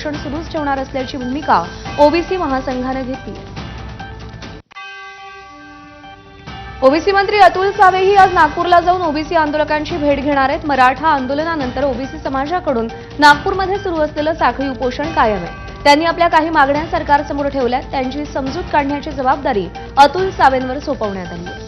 उपोषण सुरूच ठेवणार असल्याची भूमिका ओबीसी महासंघाने घेतली. ओबीसी मंत्री अतुल सावेही आज नागपूरला जाऊन ओबीसी आंदोलकांची भेट घेणार आहेत. मराठा आंदोलनानंतर ओबीसी समाजाकडून नागपूरमध्ये सुरू असलेलं साखळी उपोषण कायम आहे. त्यांनी आपल्या काही मागण्या सरकारसमोर ठेवल्यात. त्यांची समजूत काढण्याची जबाबदारी अतुल सावेंवर सोपवण्यात आली आहे.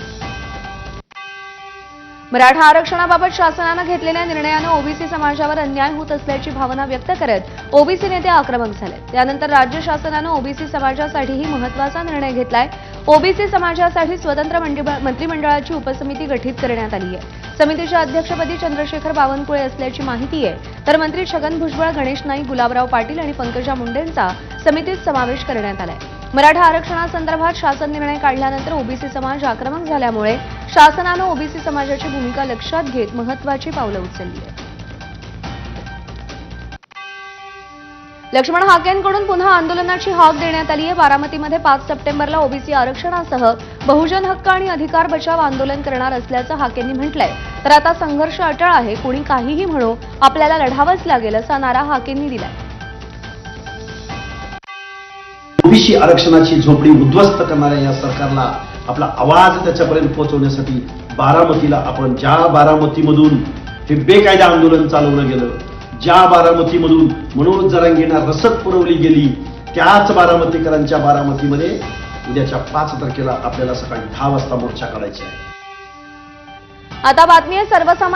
मराठा आरक्षणाबाबत शासनानं घेतलेल्या निर्णयानं ओबीसी समाजावर अन्याय होत असल्याची भावना व्यक्त करत ओबीसी नेते आक्रमक झाले. त्यानंतर राज्य शासनानं ओबीसी समाजासाठीही महत्त्वाचा निर्णय घेतलाय. ओबीसी समाजासाठी स्वतंत्र मंत्रिमंडळाची उपसमिती गठीत करण्यात आली आहे. समितीच्या अध्यक्षपदी चंद्रशेखर बावनकुळे असल्याची माहिती आहे. तर मंत्री छगन भुजबळ, गणेश नाईक, गुलाबराव पाटील आणि पंकजा मुंडेंचा समितीत समावेश करण्यात आलाय. मराठा आरक्षणासंदर्भात शासन निर्णय काढल्यानंतर ओबीसी समाज आक्रमक झाल्यामुळे शासनानं ओबीसी समाजाची भूमिका लक्षात घेत महत्त्वाची पावलं उचलली आहेत. लक्ष्मण हाकेंकडून पुन्हा आंदोलनाची हाक देण्यात आली आहे. बारामतीमध्ये 5 सप्टेंबरला ओबीसी आरक्षणासह बहुजन हक्क आणि अधिकार बचाव आंदोलन करणार असल्याचं हाकेंनी म्हटलंय. तर आता संघर्ष अटळ आहे, कोणी काहीही म्हणो, आपल्याला लढावंच लागेल असा नारा हाकेंनी दिलाय. ओबीसी आरक्षणाची झोपडी उद्ध्वस्त करणाऱ्या या सरकारला आपला आवाज त्याच्यापर्यंत पोहोचवण्यासाठी बारामतीला आपण ज्या बारामतीमधून हे बेकायदा आंदोलन चालवलं गेलं, ज्या बारामतीमधून मनोज जरांगेंना रसद पुरवली गेली, त्याच बारामतीकरांच्या बारामतीमध्ये उद्याच्या 5 तारखेला आपल्याला सकाळी 10 वाजता मोर्चा काढायचा आहे. आता बातमी आहे सर्वसामान्य